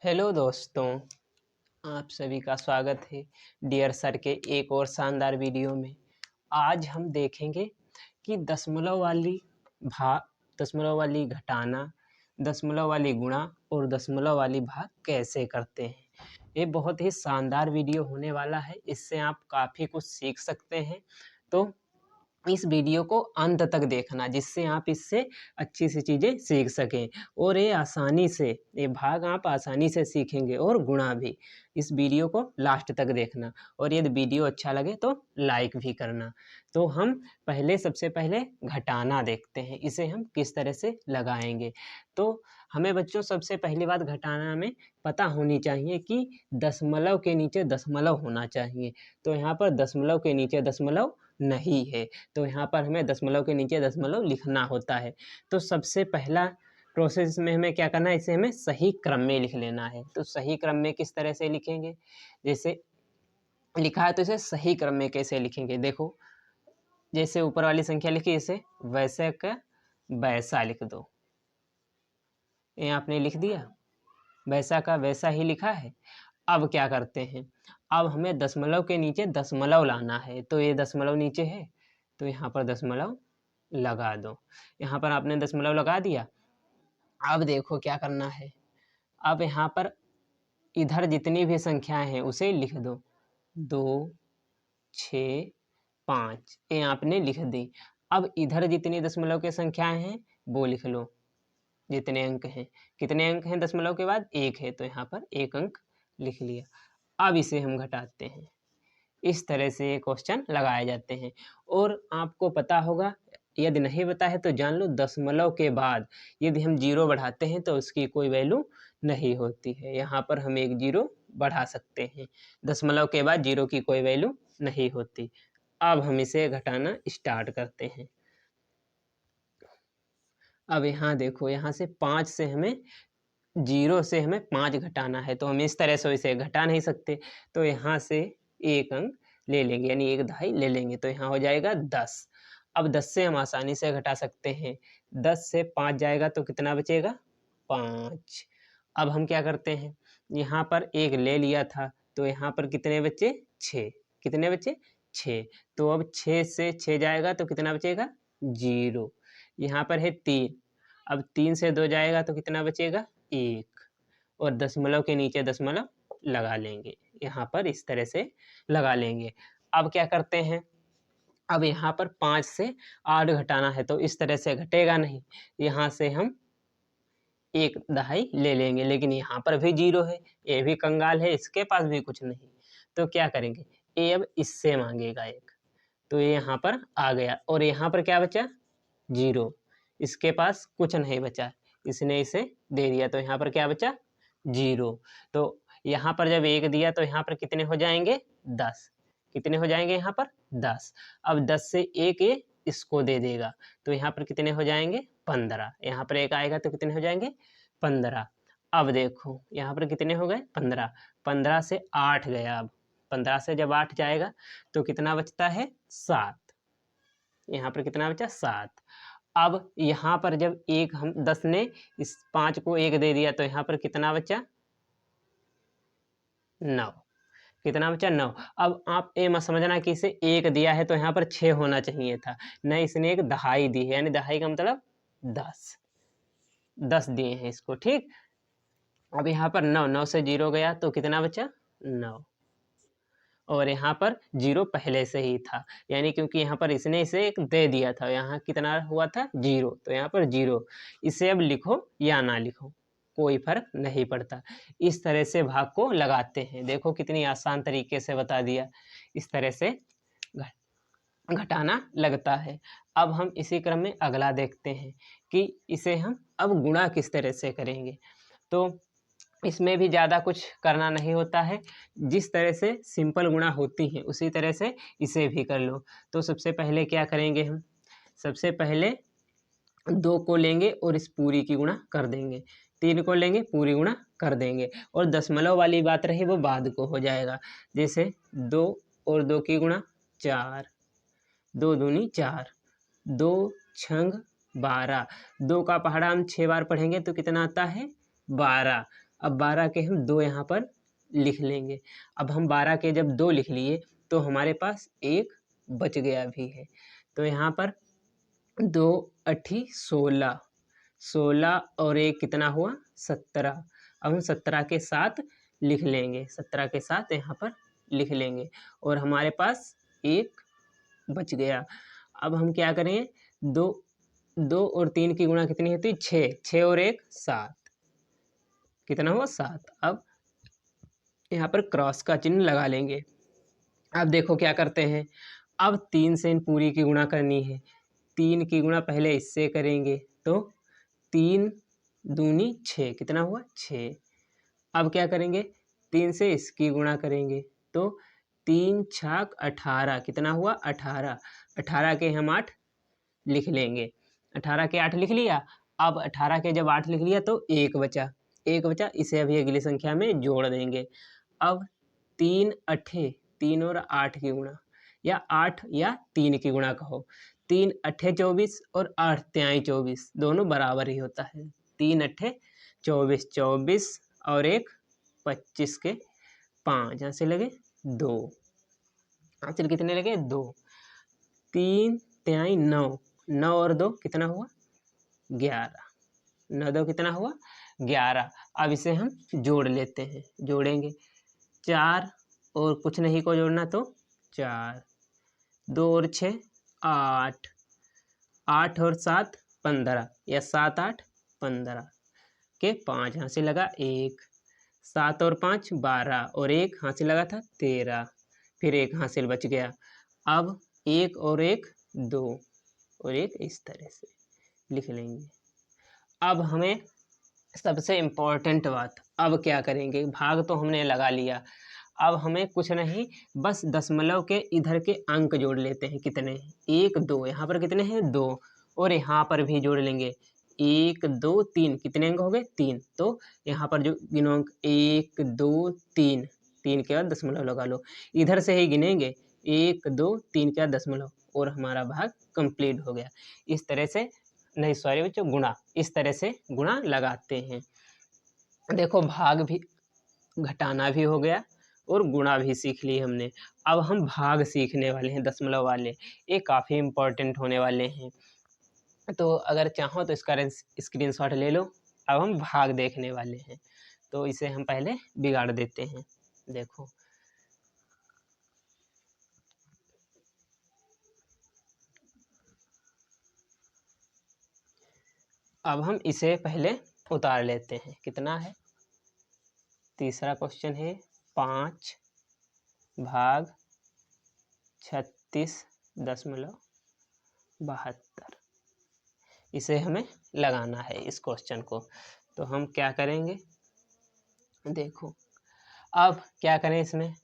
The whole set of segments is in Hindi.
हेलो दोस्तों, आप सभी का स्वागत है डियर सर के एक और शानदार वीडियो में। आज हम देखेंगे कि दशमलव वाली घटाना, दशमलव वाली गुणा और दशमलव वाली भाग कैसे करते हैं। ये बहुत ही शानदार वीडियो होने वाला है, इससे आप काफ़ी कुछ सीख सकते हैं। तो इस वीडियो को अंत तक देखना, जिससे आप इससे अच्छी सी चीज़ें सीख सकें और ये भाग आप आसानी से सीखेंगे और गुणा भी। इस वीडियो को लास्ट तक देखना और यदि वीडियो अच्छा लगे तो लाइक भी करना। तो हम सबसे पहले घटाना देखते हैं, इसे हम किस तरह से लगाएंगे। तो हमें बच्चों सबसे पहली बात घटाना में पता होनी चाहिए कि दशमलव के नीचे दशमलव होना चाहिए। तो यहाँ पर दशमलव के नीचे दशमलव नहीं है, तो यहाँ पर हमें दशमलव के नीचे दशमलव लिखना होता है। तो सबसे पहला प्रोसेस में हमें क्या करना है, इसे हमें सही क्रम में लिख लेना है। तो सही क्रम में किस तरह से लिखेंगे, जैसे लिखा है तो इसे सही क्रम में कैसे लिखेंगे। देखो, जैसे ऊपर वाली संख्या लिखी, इसे वैसे का वैसा लिख दो। ये आपने लिख दिया, वैसा का वैसा ही लिखा है। अब क्या करते हैं, अब हमें दशमलव के नीचे दशमलव लाना है। तो ये दशमलव नीचे है, तो यहाँ पर दशमलव लगा दो। यहाँ पर आपने दशमलव लगा दिया। अब देखो क्या करना है, अब यहाँ पर इधर जितनी भी संख्याएं हैं उसे लिख दो। 2, 6, 5 ये आपने लिख दी। अब इधर जितनी दशमलव की संख्याएं हैं वो लिख लो, जितने अंक हैं। कितने अंक हैं दशमलव के बाद? 1 है, तो यहाँ पर 1 अंक लिख लिया। अब इसे हम घटाते हैं। इस तरह से ये क्वेश्चन लगाए जाते हैं। और आपको पता होगा, यदि नहीं पता है तो जान लो, दशमलव के बाद यदि हम जीरो बढ़ाते हैं तो उसकी कोई वैल्यू नहीं होती है। यहाँ पर हम एक जीरो बढ़ा सकते हैं, दशमलव के बाद जीरो की कोई वैल्यू नहीं होती। अब हम इसे घटाना स्टार्ट करते हैं। अब यहाँ देखो, यहाँ से 5 से हमें, जीरो से हमें 5 घटाना है, तो हम इस तरह से इसे घटा नहीं सकते। तो यहाँ से 1 अंक ले लेंगे, यानी 1 दहाई ले लेंगे, तो यहाँ हो जाएगा 10। अब 10 से हम आसानी से घटा सकते हैं। 10 से 5 जाएगा तो कितना बचेगा? 5। अब हम क्या करते हैं, यहाँ पर 1 ले लिया था, तो यहाँ पर कितने बचे? 6। कितने बचे? 6। तो अब 6 से 6 जाएगा तो कितना बचेगा? 0। यहाँ पर है 3। अब 3 से 2 जाएगा तो कितना बचेगा? 1। और दशमलव के नीचे दशमलव लगा लेंगे, यहाँ पर इस तरह से लगा लेंगे। अब क्या करते हैं, अब यहाँ पर 5 से 8 घटाना है, तो इस तरह से घटेगा नहीं। यहाँ से हम 1 दहाई ले लेंगे, लेकिन यहाँ पर भी 0 है, ये भी कंगाल है, इसके पास भी कुछ नहीं। तो क्या करेंगे, ये अब इससे मांगेगा 1, तो ये यहाँ पर आ गया। और यहाँ पर क्या बचा? 0। इसके पास कुछ नहीं बचा, इसने इसे दे दिया, तो यहाँ पर क्या बचा? 0। तो यहाँ पर जब 1 दिया तो यहाँ पर कितने हो जाएंगे? 10। कितने हो जाएंगे यहाँ पर? 10। अब 10 से 1 ये इसको दे देगा, तो यहाँ पर कितने हो जाएंगे? 15। यहाँ पर 1 आएगा तो कितने हो जाएंगे? 15। अब देखो यहाँ पर कितने हो गए? 15। 15 से 8 गया। अब 15 से जब 8 जाएगा तो कितना बचता है? 7। यहाँ पर कितना बचा? 7। अब यहाँ पर जब 10 ने इस 5 को 1 दे दिया, तो यहाँ पर कितना बचा? 9। कितना बचा? 9। अब आप ये मत समझना कि इसे 1 दिया है तो यहाँ पर 6 होना चाहिए था। नहीं, इसने 1 दहाई दी है, यानी दहाई का मतलब 10। 10 दिए हैं इसको, ठीक। अब यहाँ पर 9, 9 से 0 गया तो कितना बचा? 9। और यहाँ पर 0 पहले से ही था, यानी क्योंकि यहाँ पर इसने इसे 1 दे दिया था, यहाँ कितना हुआ था? 0, तो यहाँ पर 0। इसे अब लिखो या ना लिखो, कोई फर्क नहीं पड़ता। इस तरह से भाग को लगाते हैं। देखो कितनी आसान तरीके से बता दिया। इस तरह से घटाना लगता है। अब हम इसी क्रम में अगला देखते हैं कि इसे हम अब गुणा किस तरह से करेंगे। तो इसमें भी ज़्यादा कुछ करना नहीं होता है, जिस तरह से सिंपल गुणा होती है उसी तरह से इसे भी कर लो। तो सबसे पहले क्या करेंगे हम, सबसे पहले 2 को लेंगे और इस पूरी की गुणा कर देंगे। 3 को लेंगे, पूरी गुणा कर देंगे। और दशमलव वाली बात रही वो बाद को हो जाएगा। जैसे 2 और 2 की गुणा 4, 2 दूनी 4, 2 छंग 12। 2 का पहाड़ा हम 6 बार पढ़ेंगे तो कितना आता है? 12। अब 12 के हम 2 यहाँ पर लिख लेंगे। अब हम 12 के जब 2 लिख लिए तो हमारे पास एक बच गया भी है। तो यहाँ पर 2 अठी 16, 16 और एक कितना हुआ 17। अब हम 17 के साथ लिख लेंगे, 17 के साथ यहाँ पर लिख लेंगे और हमारे पास एक बच गया। अब हम क्या करेंगे, 2 2 और 3 की गुणा कितनी होती है 6, 6 और 1 7, कितना हुआ 7। अब यहाँ पर क्रॉस का चिन्ह लगा लेंगे। अब देखो क्या करते हैं, अब 3 से इन पूरी की गुणा करनी है। 3 की गुणा पहले इससे करेंगे तो 3 दूनी 6, कितना हुआ 6। अब क्या करेंगे, 3 से इसकी गुणा करेंगे तो 3 छाक 18, कितना हुआ 18। 18 के हम 8 लिख लेंगे, 18 के 8 लिख लिया। अब 18 के जब 8 लिख लिया तो एक बचा, एक बचा, इसे अभी अगली संख्या में जोड़ देंगे। अब 3 अठे 3 और 8 की गुणा, या 8 या 3 की गुणा कहो। 3 अठे 24 और 8 त्याई 24, दोनों बराबर ही होता है। 3 अठे 24, 24 और एक 25 के 5, यहाँ से लगे 2, यहाँ से कितने लगे 2। 3 त्याई 9, 9 और 2 कितना हुआ 11, 9 2 कितना हुआ 11। अब इसे हम जोड़ लेते हैं, जोड़ेंगे 4 और कुछ नहीं को जोड़ना तो 4, 2 और 6 8, 8 और 7 15, या 7 8 15 के 5, यहाँ से लगा 1, 7 और 5 12 और एक हासिल लगा था 13, फिर एक हासिल बच गया। अब 1 और 1 2 और एक इस तरह से लिख लेंगे। अब हमें सबसे इम्पोर्टेंट बात, अब क्या करेंगे, भाग तो हमने लगा लिया, अब हमें कुछ नहीं बस दशमलव के इधर के अंक जोड़ लेते हैं। कितने 1 2, यहाँ पर कितने हैं 2, और यहाँ पर भी जोड़ लेंगे 1 2 3, कितने अंक हो गए 3। तो यहाँ पर जो गिनो अंक 1 2 3, 3 के बाद दशमलव लगा लो, इधर से ही गिनेंगे 1 2 3 के बाद दशमलव और हमारा भाग कंप्लीट हो गया। इस तरह से, नहीं सॉरी बच्चों, गुणा, इस तरह से गुणा लगाते हैं। देखो भाग भी, घटाना भी हो गया और गुणा भी सीख ली हमने। अब हम भाग सीखने वाले हैं दशमलव वाले, ये काफ़ी इम्पोर्टेंट होने वाले हैं। तो अगर चाहो तो इसका स्क्रीनशॉट ले लो। अब हम भाग देखने वाले हैं, तो इसे हम पहले बिगाड़ देते हैं। देखो अब हम इसे पहले उतार लेते हैं। कितना है, तीसरा क्वेश्चन है 5 भाग 36.72, इसे हमें लगाना है इस क्वेश्चन को। तो हम क्या करेंगे, देखो अब क्या करें इसमें,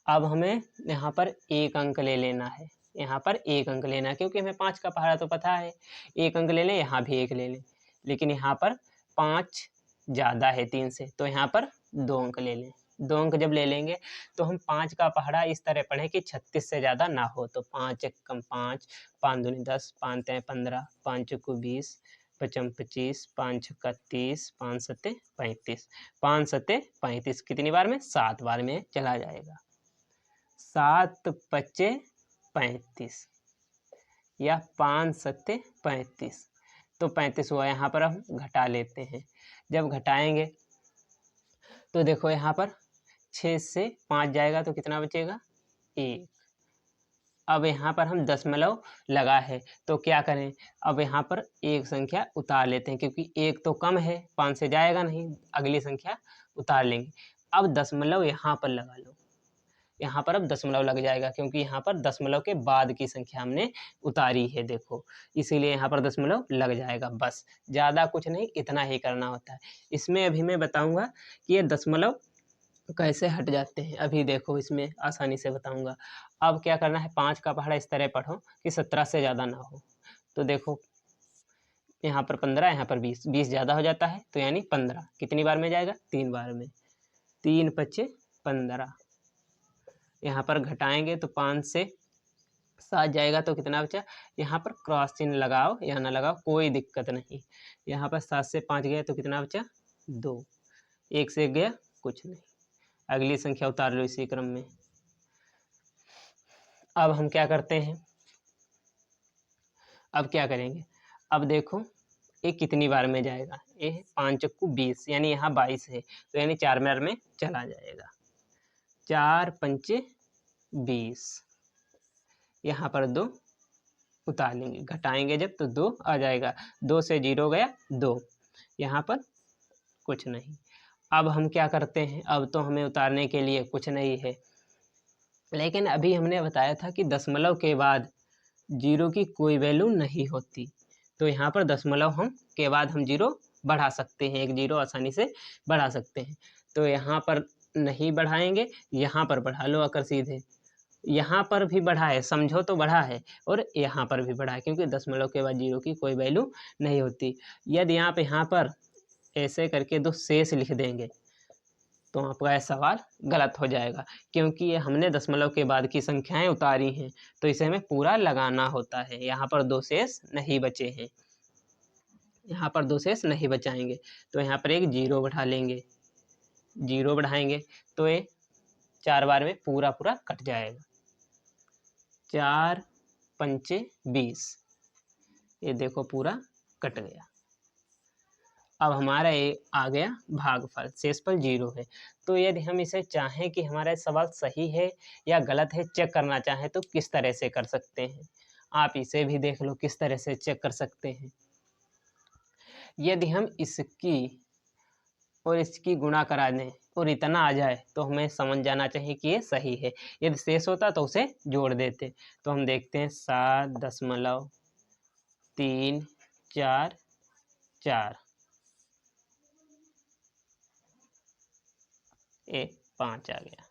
अब हमें यहाँ पर एक अंक ले लेना है, यहाँ पर एक अंक लेना है, क्योंकि हमें 5 का पहाड़ा तो पता है। एक अंक ले लें, यहाँ भी एक ले लें, लेकिन यहाँ पर 5 ज़्यादा है 3 से, तो यहाँ पर 2 अंक ले लें। 2 अंक जब ले लेंगे तो हम 5 का पहाड़ा इस तरह पढ़ें कि 36 से ज़्यादा ना हो। तो 5 एक कम 5, 5 दूनी 10, 5 तें 15, 5 चौको 20, 5 25, 5 छक्का 30, 5 सत्ते 35, 5 सत्ते 35 कितनी बार में 7 बार में चला जाएगा। 7 पच्चे 35 या 5 सत्ते 35, तो 35 हुआ। यहाँ पर हम घटा लेते हैं। जब घटाएंगे तो देखो यहाँ पर 6 से 5 जाएगा तो कितना बचेगा 1। अब यहाँ पर हम दशमलव लगा है तो क्या करें, अब यहाँ पर एक संख्या उतार लेते हैं, क्योंकि एक तो कम है 5 से जाएगा नहीं, अगली संख्या उतार लेंगे। अब दशमलव यहाँ पर लगा लो, यहाँ पर अब दशमलव लग जाएगा, क्योंकि यहाँ पर दशमलव के बाद की संख्या हमने उतारी है। देखो इसीलिए यहाँ पर दशमलव लग जाएगा। बस ज़्यादा कुछ नहीं, इतना ही करना होता है। इसमें अभी मैं बताऊँगा कि ये दशमलव कैसे हट जाते हैं, अभी देखो इसमें आसानी से बताऊँगा। अब क्या करना है, 5 का पहाड़ा इस तरह पढ़ो कि 17 से ज़्यादा ना हो। तो देखो यहाँ पर 15, यहाँ पर 20, 20 ज़्यादा हो जाता है, तो यानी 15 कितनी बार में जाएगा 3 बार में। 3 पच्चे 15, यहाँ पर घटाएंगे तो 5 से 7 जाएगा तो कितना बचा, यहाँ पर क्रॉस चिन्ह लगाओ या ना लगाओ कोई दिक्कत नहीं। यहाँ पर 7 से 5 गया तो कितना बचा 2, 1 से 1 गया, कुछ नहीं। अगली संख्या उतार लो इसी क्रम में। अब हम क्या करते हैं, अब क्या करेंगे, अब देखो ये कितनी बार में जाएगा, ये 5 चक्कू 20, यानी यहाँ 22 है, तो यानी 4 बार में चला जाएगा। 4 पंचे 20, यहाँ पर 2 उतार लेंगे, घटाएंगे जब तो 2 आ जाएगा, 2 से 0 गया 2, यहाँ पर कुछ नहीं। अब हम क्या करते हैं, अब तो हमें उतारने के लिए कुछ नहीं है, लेकिन अभी हमने बताया था कि दशमलव के बाद 0 की कोई वैल्यू नहीं होती, तो यहाँ पर दशमलव हम के बाद हम 0 बढ़ा सकते हैं, एक 0 आसानी से बढ़ा सकते हैं। तो यहाँ पर नहीं बढ़ाएंगे, यहाँ पर बढ़ा लो आकर सीधे, यहाँ पर भी बढ़ा है, समझो तो बढ़ा है, और यहाँ पर भी बढ़ा है, क्योंकि दशमलव के बाद 0 की कोई वैल्यू नहीं होती। यदि आप यहाँ पर ऐसे करके 2 शेष लिख देंगे तो आपका यह सवाल गलत हो जाएगा, क्योंकि ये हमने दशमलव के बाद की संख्याएं उतारी हैं, तो इसे हमें पूरा लगाना होता है। यहाँ पर 2 शेष नहीं बचे हैं, यहाँ पर 2 शेष नहीं बचाएंगे, तो यहाँ पर एक 0 बढ़ा लेंगे, 0 बढ़ाएंगे तो ये 4 बार में पूरा पूरा कट जाएगा। 4 पंचे 20, ये देखो पूरा कट गया। अब हमारा ये आ गया भागफल, शेषफल 0 है। तो यदि हम इसे चाहें कि हमारा सवाल सही है या गलत है चेक करना चाहें तो किस तरह से कर सकते हैं, आप इसे भी देख लो किस तरह से चेक कर सकते हैं। यदि हम इसकी और इसकी गुणा करा दें और इतना आ जाए तो हमें समझ जाना चाहिए कि ये सही है। यदि शेष होता तो उसे जोड़ देते। तो हम देखते हैं 7.344, ये 5 आ गया।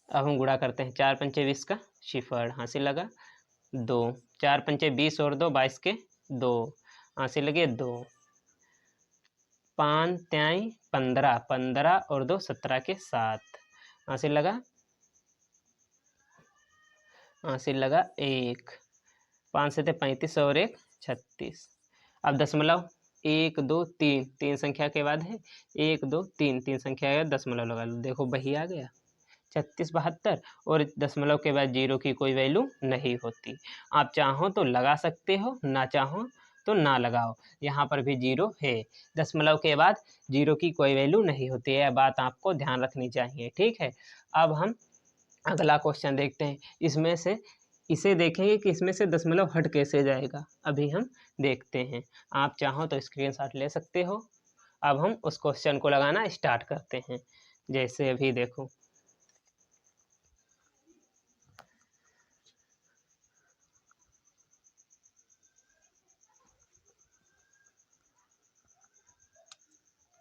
अब हम गुणा करते हैं, 4 पंचे 20 का शिफड़ हासिल लगा 2, 4 पंचे 20 और 2 22 के 2 हासिल लगे 2, 5 त्याई 15, 15 और 2 17 के 7 हासिल लगा 1, 5 से 35 और 1 36। अब दशमलव 1 2 3 3 संख्या के बाद है, 1 2 3 3 संख्या के बाद दशमलव लगा लो, देखो वही आ गया 36 72, और दशमलव के बाद 0 की कोई वैल्यू नहीं होती। आप चाहो तो लगा सकते हो, ना चाहो तो ना लगाओ, यहाँ पर भी 0 है, दशमलव के बाद 0 की कोई वैल्यू नहीं होती है, यह बात आपको ध्यान रखनी चाहिए। ठीक है, अब हम अगला क्वेश्चन देखते हैं। इसमें से इसे देखेंगे कि इसमें से दशमलव हट कैसे जाएगा, अभी हम देखते हैं। आप चाहो तो स्क्रीनशॉट ले सकते हो। अब हम उस क्वेश्चन को लगाना स्टार्ट करते हैं। जैसे अभी देखो,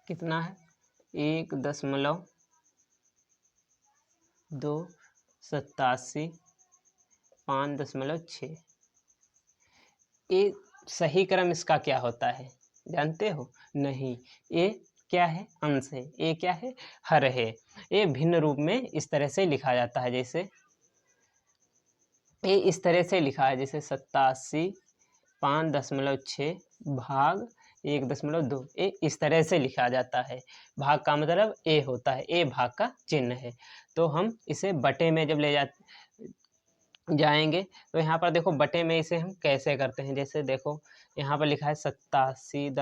कितना है 1.287 5.6। ये सही क्रम इसका क्या होता है जानते हो? नहीं, ये क्या है? अंश है। ये क्या है? हर है। ये भिन्न रूप में इस तरह से लिखा जाता है, जैसे ये इस तरह से लिखा है, जैसे 87 5.6 भाग 1.2, ये इस तरह से लिखा जाता है। भाग का मतलब ए होता है, ए भाग का चिन्ह है। तो हम इसे बटे में जब ले जाएंगे तो यहाँ पर देखो बटे में इसे हम कैसे करते हैं। जैसे देखो यहाँ पर लिखा है 87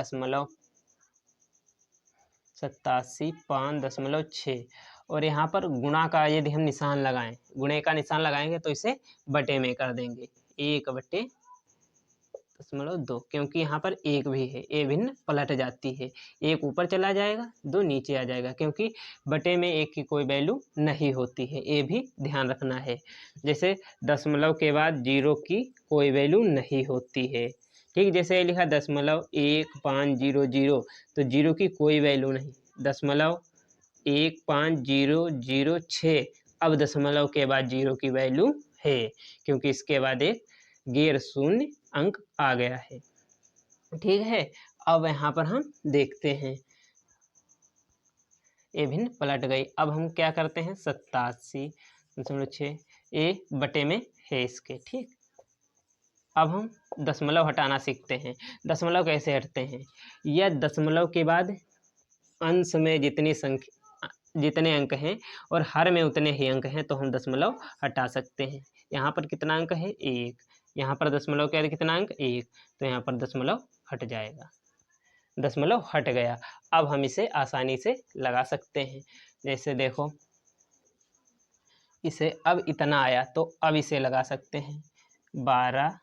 5.6, और यहाँ पर गुणा का यदि हम निशान लगाएं, गुणे का निशान लगाएंगे तो इसे बटे में कर देंगे, 1/2, क्योंकि यहाँ पर एक भी है, ए भिन्न पलट जाती है, एक ऊपर चला जाएगा 2 नीचे आ जाएगा, क्योंकि बटे में एक की कोई वैल्यू नहीं होती है, ये भी ध्यान रखना है। जैसे दशमलव के बाद 0 की कोई वैल्यू नहीं होती है, ठीक। जैसे ये लिखा 0.1500, तो 0 की कोई वैल्यू नहीं, 0.15006, अब दशमलव के बाद 0 की वैल्यू है, क्योंकि इसके बाद एक गैर शून्य अंक आ गया है। ठीक है, अब यहाँ पर हम देखते हैं, ये भिन्न पलट गई। अब हम क्या करते हैं, 87.6 ए बटे में है इसके, ठीक। अब हम दशमलव हटाना सीखते हैं। दशमलव कैसे हटते हैं? यह दशमलव के बाद अंश में जितने अंक हैं और हर में उतने ही अंक हैं तो हम दशमलव हटा सकते हैं। यहाँ पर कितना अंक है 1, यहाँ पर दशमलव के बाद कितना अंक 1, तो यहाँ पर दशमलव हट जाएगा, दशमलव हट गया। अब हम इसे आसानी से लगा सकते हैं। जैसे देखो इसे अब इतना आया तो अब इसे लगा सकते हैं 12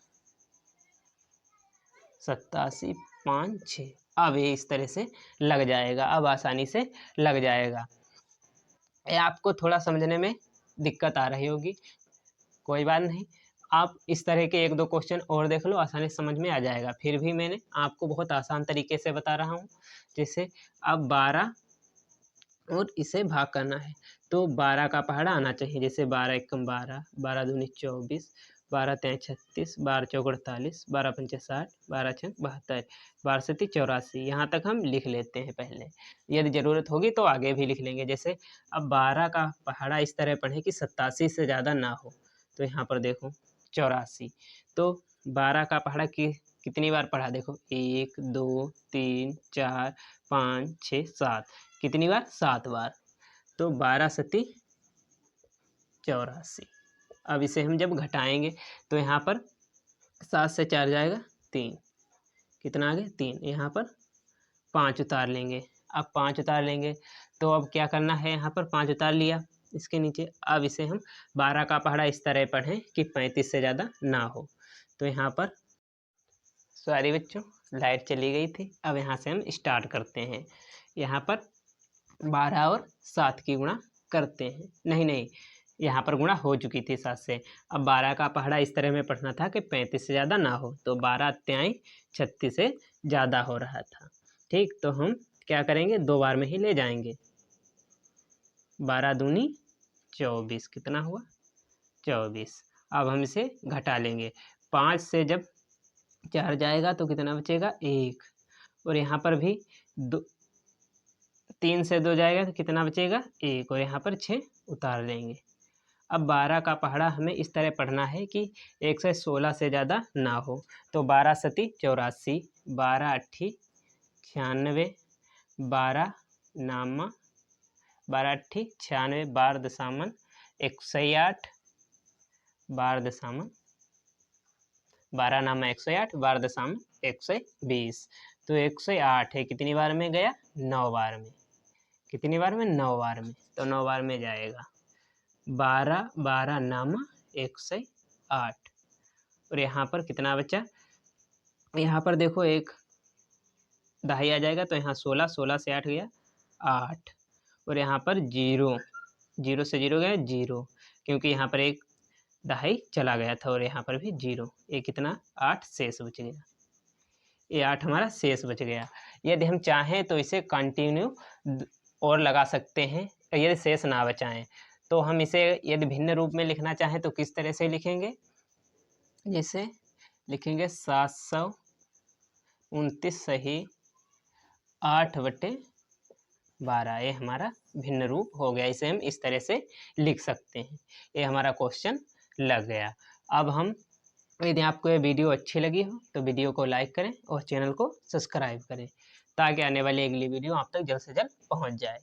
87 5 6। अब ये इस तरह से लग जाएगा, अब आसानी से लग जाएगा। ये आपको थोड़ा समझने में दिक्कत आ रही होगी, कोई बात नहीं, आप इस तरह के 1-2 क्वेश्चन और देख लो, आसानी से समझ में आ जाएगा। फिर भी मैंने आपको बहुत आसान तरीके से बता रहा हूँ। जैसे अब 12 और इसे भाग करना है तो 12 का पहाड़ा आना चाहिए। जैसे 12 एकम 12, 12 दूनी 24, 12 तें 36, 12 चौक 48, 12 पंचे 60, 12 छक 72, 12 सती 84। यहाँ तक हम लिख लेते हैं पहले, यदि ज़रूरत होगी तो आगे भी लिख लेंगे। जैसे अब 12 का पहाड़ा इस तरह पढ़ें कि 87 से ज़्यादा ना हो, तो यहाँ पर देखो 84, तो 12 का पहाड़ा कितनी बार पढ़ा, देखो 1 2 3 4 5 6 7, कितनी बार 7 बार, तो 12 सती 84। अब इसे हम जब घटाएंगे तो यहाँ पर 7 से 4 जाएगा 3, कितना आ गया 3, यहाँ पर 5 उतार लेंगे। अब 5 उतार लेंगे तो अब क्या करना है, यहाँ पर 5 उतार लिया इसके नीचे। अब इसे हम 12 का पहाड़ा इस तरह पढ़ें कि 35 से ज़्यादा ना हो, तो यहाँ पर सॉरी बच्चों लाइट चली गई थी। अब यहाँ से हम स्टार्ट करते हैं। यहाँ पर 12 और 7 की गुणा करते हैं, नहीं यहाँ पर गुणा हो चुकी थी 7 से। अब 12 का पहाड़ा इस तरह में पढ़ना था कि 35 से ज़्यादा ना हो, तो 12 त्याई 36 से ज़्यादा हो रहा था। ठीक, तो हम क्या करेंगे 2 बार में ही ले जाएंगे। 12 दूनी 24, कितना हुआ 24। अब हम इसे घटा लेंगे, 5 से जब 4 जाएगा तो कितना बचेगा 1, और यहाँ पर भी 3 से 2 जाएगा तो कितना बचेगा 1, और यहाँ पर 6 उतार लेंगे। अब 12 का पहाड़ा हमें इस तरह पढ़ना है कि 116 से ज़्यादा ना हो, तो 12 सती 84, 12 अट्ठी 96, 12 नामा 12 अट्ठी 96, 12 दशामन 108, 12 दशामन 12 नामा 108, 12 दशामन 120, तो 108 है, कितनी बार में गया 9 बार में, कितनी बार में 9 बार में, तो 9 बार में जाएगा। 12 12 नामा 108, और यहाँ पर कितना बचा, यहाँ पर देखो एक दहाई आ जाएगा तो यहाँ 16, 16 से 8 गया 8, और यहाँ पर 0, 0 से 0 गया 0, क्योंकि यहाँ पर एक दहाई चला गया था, और यहाँ पर भी 0, ये कितना 8 शेष बच गया, ये 8 हमारा शेष बच गया। यदि हम चाहें तो इसे कंटिन्यू और लगा सकते हैं, यदि शेष ना बचाएं तो हम इसे यदि भिन्न रूप में लिखना चाहें तो किस तरह से लिखेंगे, जैसे लिखेंगे 729 सही 8/12, ये हमारा भिन्न रूप हो गया, इसे हम इस तरह से लिख सकते हैं। ये हमारा क्वेश्चन लग गया। अब हम, यदि आपको ये वीडियो अच्छी लगी हो तो वीडियो को लाइक करें और चैनल को सब्सक्राइब करें, ताकि आने वाली अगली वीडियो आप तक जल्द से जल्द पहुंच जाए।